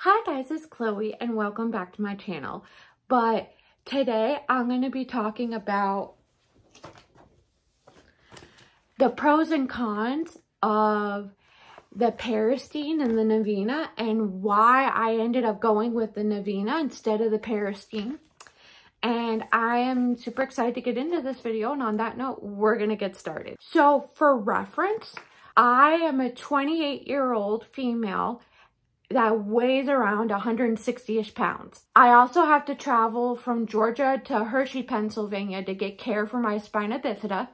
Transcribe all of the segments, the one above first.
Hi guys, it's Chloe and welcome back to my channel. But today I'm going to be talking about the pros and cons of the Peristeen and the Navina and why I ended up going with the Navina instead of the Peristeen. And I am super excited to get into this video, and on that note, we're going to get started. So for reference, I am a 28-year-old female that weighs around 160-ish pounds. I also have to travel from Georgia to Hershey, Pennsylvania to get care for my spina bifida.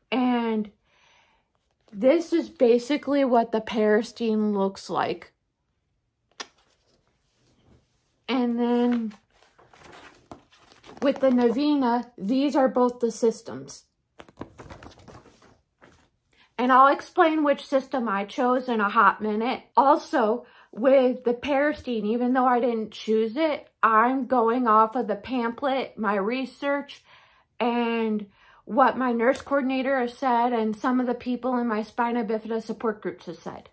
And this is basically what the Peristeen looks like. And then with the Navina, these are both the systems. And I'll explain which system I chose in a hot minute. Also, with the Peristeen, even though I didn't choose it, I'm going off of the pamphlet, my research, and what my nurse coordinator has said, and some of the people in my spina bifida support groups have said.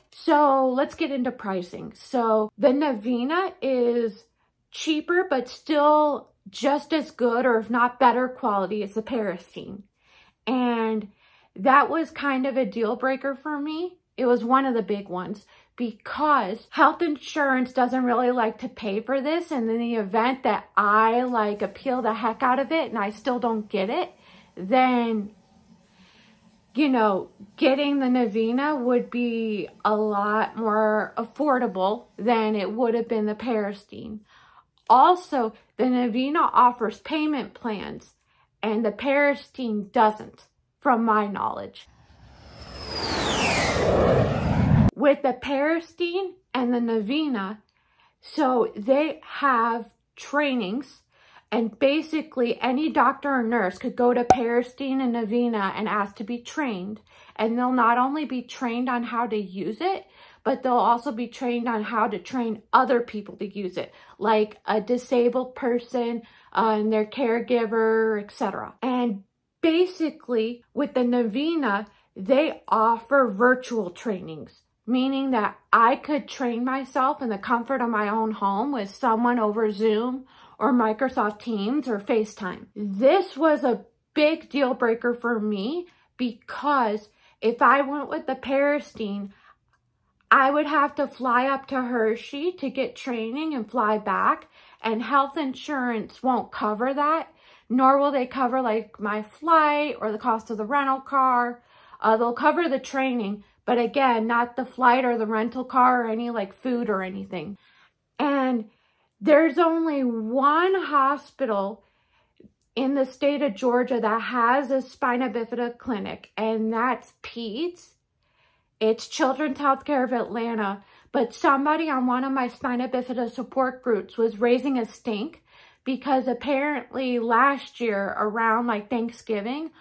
So let's get into pricing. So the Navina is cheaper, but still just as good, or if not better quality, as the Peristeen. And that was kind of a deal breaker for me. It was one of the big ones because health insurance doesn't really like to pay for this. And in the event that I appeal the heck out of it and I still don't get it, then, you know, getting the Navina would be a lot more affordable than it would have been the Peristeen. Also, the Navina offers payment plans and the Peristeen doesn't, from my knowledge. With the Peristeen and the Navina, so they have trainings, and basically any doctor or nurse could go to Peristeen and Navina and ask to be trained. And they'll not only be trained on how to use it, but they'll also be trained on how to train other people to use it, like a disabled person and their caregiver, etc. And basically, with the Navina, they offer virtual trainings, meaning that I could train myself in the comfort of my own home with someone over Zoom or Microsoft Teams or FaceTime. This was a big deal breaker for me because if I went with the Peristeen, I would have to fly up to Hershey to get training and fly back, and health insurance won't cover that, nor will they cover like my flight or the cost of the rental car. They'll cover the training, but again, not the flight or the rental car or any like food or anything. And there's only one hospital in the state of Georgia that has a spina bifida clinic, and that's PEDS. It's Children's Healthcare of Atlanta, but somebody on one of my spina bifida support groups was raising a stink because apparently last year around like Thanksgiving,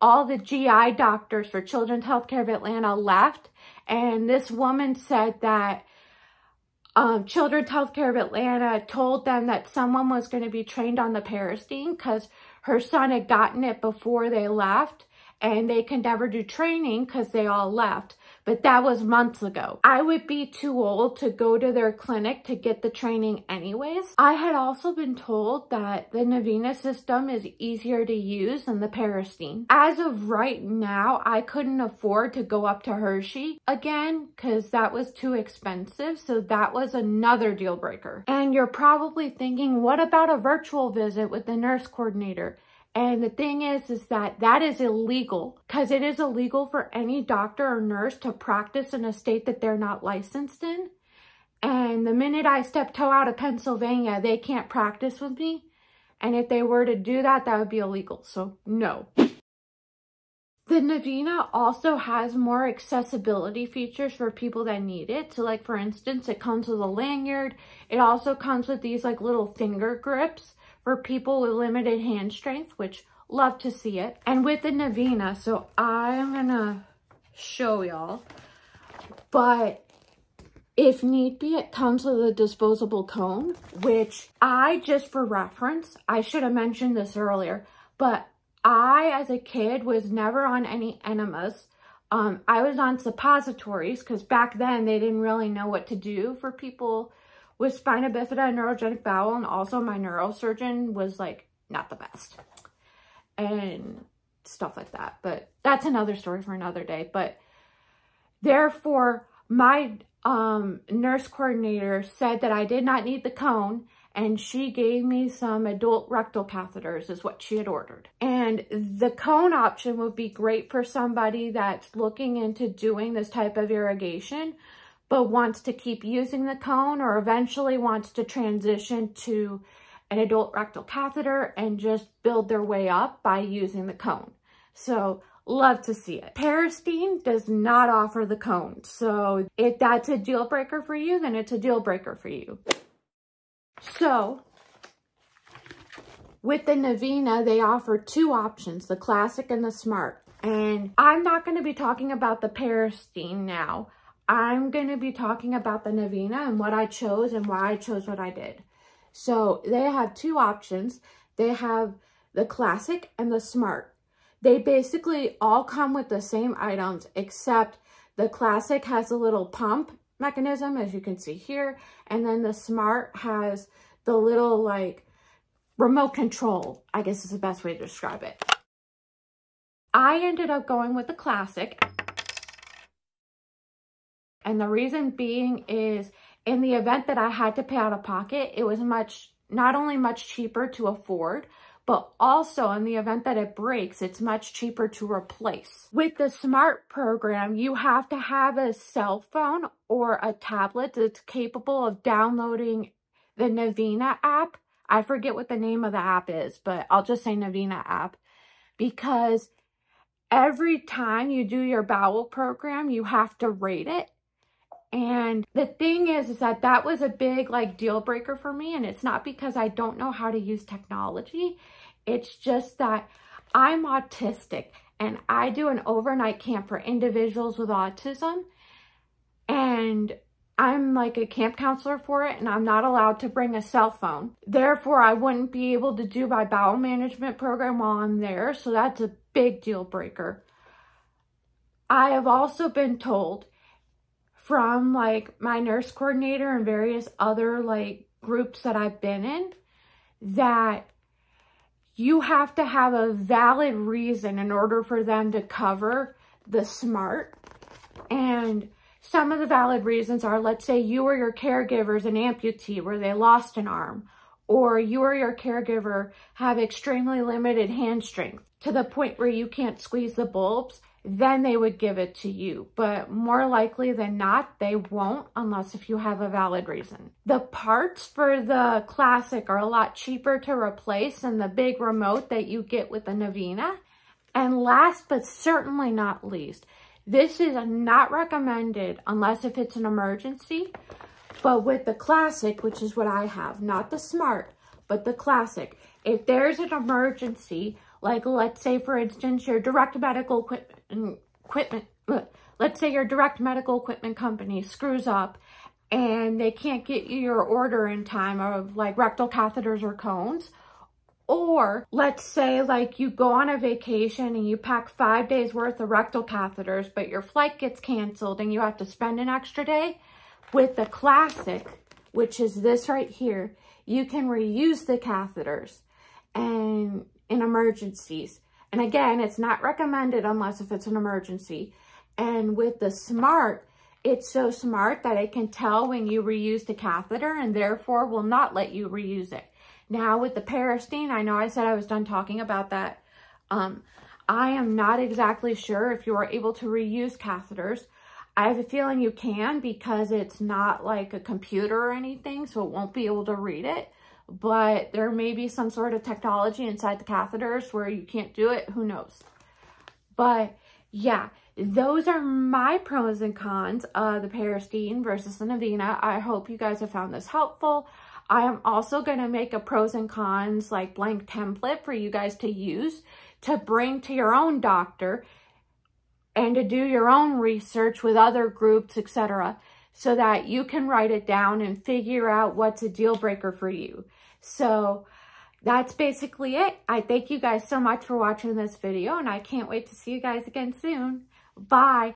all the GI doctors for Children's Healthcare of Atlanta left, and this woman said that Children's Healthcare of Atlanta told them that someone was going to be trained on the Peristeen because her son had gotten it before they left, and they could never do training because they all left. But that was months ago. I would be too old to go to their clinic to get the training anyways. I had also been told that the Navina system is easier to use than the Peristeen. As of right now, I couldn't afford to go up to Hershey again because that was too expensive. So that was another deal breaker. And you're probably thinking, what about a virtual visit with the nurse coordinator? And the thing is that is illegal, because it is illegal for any doctor or nurse to practice in a state that they're not licensed in. And the minute I step toe out of Pennsylvania, they can't practice with me. And if they were to do that, that would be illegal. So no. The Navina also has more accessibility features for people that need it. So like for instance, it comes with a lanyard. It also comes with these like little finger grips for people with limited hand strength, which love to see it. And with the Navina, so I'm gonna show y'all, but if need be, it comes with a disposable cone, which just for reference, I should have mentioned this earlier, but I, as a kid, was never on any enemas. I was on suppositories because back then they didn't really know what to do for people with spina bifida and neurogenic bowel. And also my neurosurgeon was like not the best and stuff like that. But that's another story for another day. But therefore, my nurse coordinator said that I did not need the cone, and she gave me some adult rectal catheters is what she had ordered. And the cone option would be great for somebody that's looking into doing this type of irrigation, but wants to keep using the cone or eventually wants to transition to an adult rectal catheter and just build their way up by using the cone. So love to see it. Peristeen does not offer the cone. So if that's a deal breaker for you, then it's a deal breaker for you. So with the Navina, they offer two options, the classic and the smart. And I'm not going to be talking about the Peristeen now. I'm going to be talking about the Navina and what I chose and why I chose what I did. So they have two options. They have the classic and the smart. They basically all come with the same items, except the classic has a little pump mechanism, as you can see here, and then the smart has the little like remote control, I guess is the best way to describe it. I ended up going with the classic, and the reason being is in the event that I had to pay out of pocket, it was not only much cheaper to afford, but also in the event that it breaks, it's much cheaper to replace. With the SMART program, you have to have a cell phone or a tablet that's capable of downloading the Navina app. I forget what the name of the app is, but I'll just say Navina app, because every time you do your bowel program, you have to rate it. And the thing is that that was a big like deal breaker for me. And it's not because I don't know how to use technology. It's just that I'm autistic and I do an overnight camp for individuals with autism. And I'm like a camp counselor for it, and I'm not allowed to bring a cell phone. Therefore, I wouldn't be able to do my bowel management program while I'm there. So that's a big deal breaker. I have also been told from like my nurse coordinator and various other like groups that I've been in that you have to have a valid reason in order for them to cover the SMART. And some of the valid reasons are, let's say you or your caregiver's an amputee where they lost an arm, or you or your caregiver have extremely limited hand strength to the point where you can't squeeze the bulbs, then they would give it to you. But more likely than not, they won't unless if you have a valid reason. The parts for the classic are a lot cheaper to replace than the big remote that you get with the Navina. And last but certainly not least, this is not recommended unless if it's an emergency. But with the classic, which is what I have, not the smart, but the classic, if there's an emergency, like let's say for instance your direct medical equipment, let's say your direct medical equipment company screws up and they can't get you your order in time of like rectal catheters or cones, or let's say like you go on a vacation and you pack 5 days worth of rectal catheters, but your flight gets canceled and you have to spend an extra day. With the classic, which is this right here, you can reuse the catheters and in emergencies. And again, it's not recommended unless if it's an emergency. And with the smart, it's so smart that it can tell when you reuse the catheter and therefore will not let you reuse it. Now with the Peristeen, I know I said I was done talking about that. I am not exactly sure if you are able to reuse catheters. I have a feeling you can because it's not like a computer or anything, so it won't be able to read it. But there may be some sort of technology inside the catheters where you can't do it. Who knows? But yeah, those are my pros and cons of the Peristeen versus the Navina. I hope you guys have found this helpful. I am also going to make a pros and cons like blank template for you guys to use to bring to your own doctor and to do your own research with other groups, etc., so that you can write it down and figure out what's a deal breaker for you. So that's basically it. I thank you guys so much for watching this video, and I can't wait to see you guys again soon. by